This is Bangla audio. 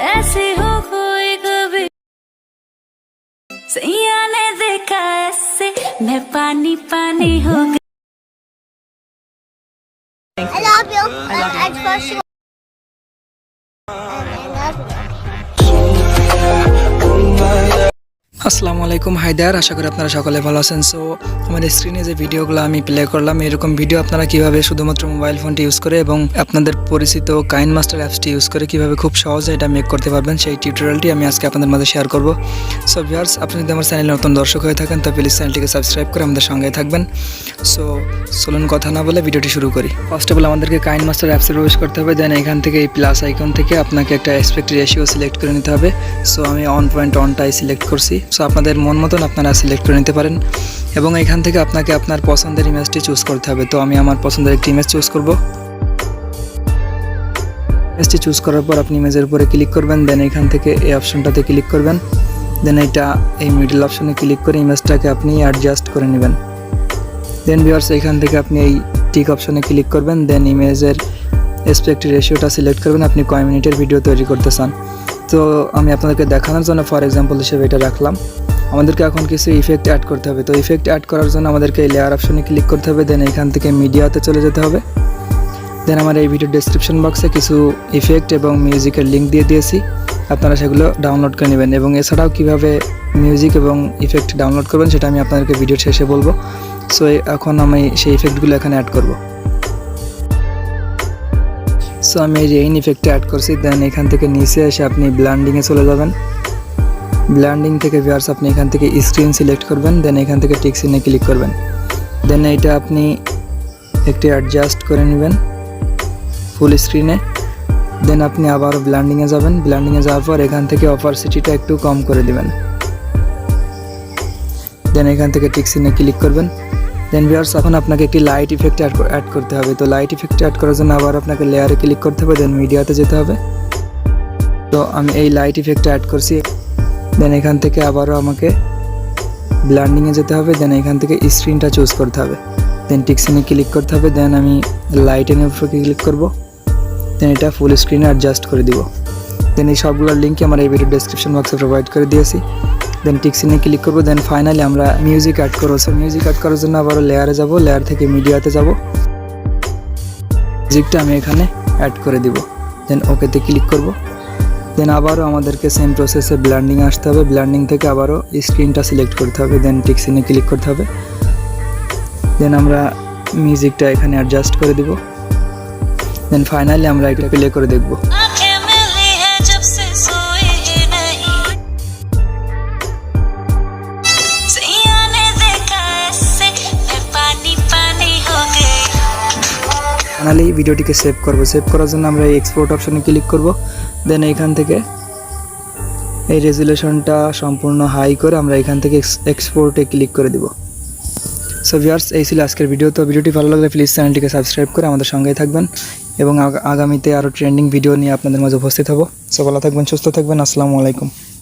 ऐसे हो कोई कभी सैया ने देखा ऐसे मैं पानी पानी हो गई। I love you. I trust you. And I love you. আসসালামু আলাইকুম হায়দার, আশা করি আপনারা সকলে ভালো আছেন। সো আমাদের স্ক্রিনে যে ভিডিওগুলো আমি প্লে করলাম, এরকম ভিডিও আপনারা কিভাবে শুধুমাত্র মোবাইল ফোনটি ইউজ করে এবং আপনাদের পরিচিত কাইনমাস্টার অ্যাপসটি ইউজ করে কিভাবে খুব সহজে এটা মেক করতে পারবেন, সেই টিউটোরিয়ালটি আমি আজকে আপনাদের মাঝে শেয়ার করব। সো ভিউয়ার্স, আপনি যদি আমার চ্যানেলে নতুন দর্শক হয়ে থাকেন তো প্লিজ চ্যানেলটিকে সাবস্ক্রাইব করে আমাদের সঙ্গে থাকবেন। সো চলুন কথা না বলে ভিডিওটি শুরু করি। ফার্স্ট অফ অল আমাদেরকে কাইনমাস্টার অ্যাপসে প্রবেশ করতে হবে। দেন এখান থেকে এই প্লাস আইকন থেকে আপনাকে একটা অ্যাসপেক্ট রেশিও সিলেক্ট করে নিতে হবে। সো আমি 1.1টাই সিলেক্ট করছি। সো আপনাদের মন মতন আপনারা সিলেক্ট করে নিতে পারেন এবং এখান থেকে আপনাকে আপনার পছন্দের ইমেজটি চুজ করতে হবে। তো আমি আমার পছন্দের একটি ইমেজ চুজ করব। ইমেজটি চুজ করার পর আপনি ইমেজের উপরে ক্লিক করবেন। দেন এখান থেকে এই অপশনটাতে ক্লিক করবেন। দেন এই মিডল অপশনে ক্লিক করে ইমেজটাকে আপনি অ্যাডজাস্ট করে নেবেন। দেন ভিউয়ার্স, এখান থেকে আপনি এই টিক অপশনে ক্লিক করবেন। দেন ইমেজের অ্যাসপেক্ট রেশিওটা সিলেক্ট করবেন আপনি কয় মিনিটের ভিডিও তৈরি করতে চান। তো আমি আপনাদেরকে দেখানোর জন্য ফর এক্সাম্পল হিসেবে এটা রাখলাম। আমাদেরকে এখন কিছু ইফেক্ট অ্যাড করতে হবে। তো ইফেক্ট অ্যাড করার জন্য আমাদেরকে এই লেয়ার অপশনে ক্লিক করতে হবে। দেন এখান থেকে মিডিয়াতে চলে যেতে হবে। দেন আমার এই ভিডিও ডেসক্রিপশন বক্সে কিছু ইফেক্ট এবং মিউজিকের লিঙ্ক দিয়ে দিয়েছি, আপনারা সেগুলো ডাউনলোড করে নেবেন। এবং এছাড়াও কীভাবে মিউজিক এবং ইফেক্ট ডাউনলোড করবেন সেটা আমি আপনাদেরকে ভিডিওর শেষে বলবো। সো এখন আমি সেই ইফেক্টগুলো এখানে অ্যাড করব। সো আমি এই রেইন ইফেক্টটা অ্যাড করছি। দেন এখান থেকে নিচে এসে আপনি ব্লেন্ডিংয়ে চলে যাবেন। ব্লেন্ডিং থেকে ভিউয়ার্স আপনি এখান থেকে স্ক্রিন সিলেক্ট করবেন। দেন এখান থেকে টিক চিহ্নে ক্লিক করবেন। দেন এইটা আপনি একটু অ্যাডজাস্ট করে নেবেন ফুল স্ক্রিনে। দেন আপনি আবারও ব্লেন্ডিংয়ে যাবেন। ব্লেন্ডিংয়ে যাওয়ার পর এখান থেকে অপারসিটিটা একটু কম করে দিবেন। দেন এখান থেকে টিক চিহ্নে ক্লিক করবেন। দেন ভিউয়ার্স, এখন আপনাকে একটি লাইট ইফেক্ট অ্যাড করতে হবে। তো লাইট ইফেক্ট অ্যাড করার জন্য আবার আপনাকে লেয়ারে ক্লিক করতে হবে। দেন মিডিয়াতে যেতে হবে। তো আমি এই লাইট ইফেক্টটা অ্যাড করছি। দেন এখান থেকে আবারও আমাকে ব্লেন্ডিংয়ে যেতে হবে। দেন এখান থেকে স্ক্রিনটা চুজ করতে হবে। দেন টিক চিহ্নে ক্লিক করতে হবে। দেন আমি লাইটের উপরে ক্লিক করব। দেন এটা ফুল স্ক্রিনে অ্যাডজাস্ট করে দিব। দেন এই সবগুলোর লিঙ্ক আমার এই ভিডিও ডেসক্রিপশন বক্সে প্রোভাইড করে দিয়েছি। দেন টিক চিহ্নে ক্লিক করব। দেন ফাইনালি আমরা মিউজিক অ্যাড করবো। সো মিউজিক অ্যাড করার জন্য আবারও লেয়ারে যাব। লেয়ার থেকে মিডিয়াতে যাব। মিউজিকটা আমি এখানে অ্যাড করে দিব। দেন ওকেতে ক্লিক করব। দেন আবারও আমাদেরকে সেম প্রসেসে ব্লেন্ডিং আসতে হবে। ব্লেন্ডিং থেকে আবারও স্ক্রিনটা সিলেক্ট করতে হবে। দেন টিক চিহ্নে ক্লিক করতে হবে। দেন আমরা মিউজিকটা এখানে অ্যাডজাস্ট করে দিব। দেন ফাইনালি আমরা এটা প্লে করে দেখব। ফাইনালি ভিডিওটিকে সেভ করব। সেভ করার জন্য আমরা এই এক্সপোর্ট অপশনে ক্লিক করব। দেন এইখান থেকে এই রেজুলেশনটা সম্পূর্ণ হাই করে আমরা এখান থেকে এক্সপোর্টে ক্লিক করে দিব। সো ভিউয়ার্স, এই ছিল আজকের ভিডিও। তো ভিডিওটি ভালো লাগলে প্লিজ চ্যানেলটিকে সাবস্ক্রাইব করে আমাদের সঙ্গেই থাকবেন এবং আগামীতে আরও ট্রেন্ডিং ভিডিও নিয়ে আপনাদের মাঝে উপস্থিত হব। সো ভালো থাকবেন, সুস্থ থাকবেন। আসসালামু আলাইকুম।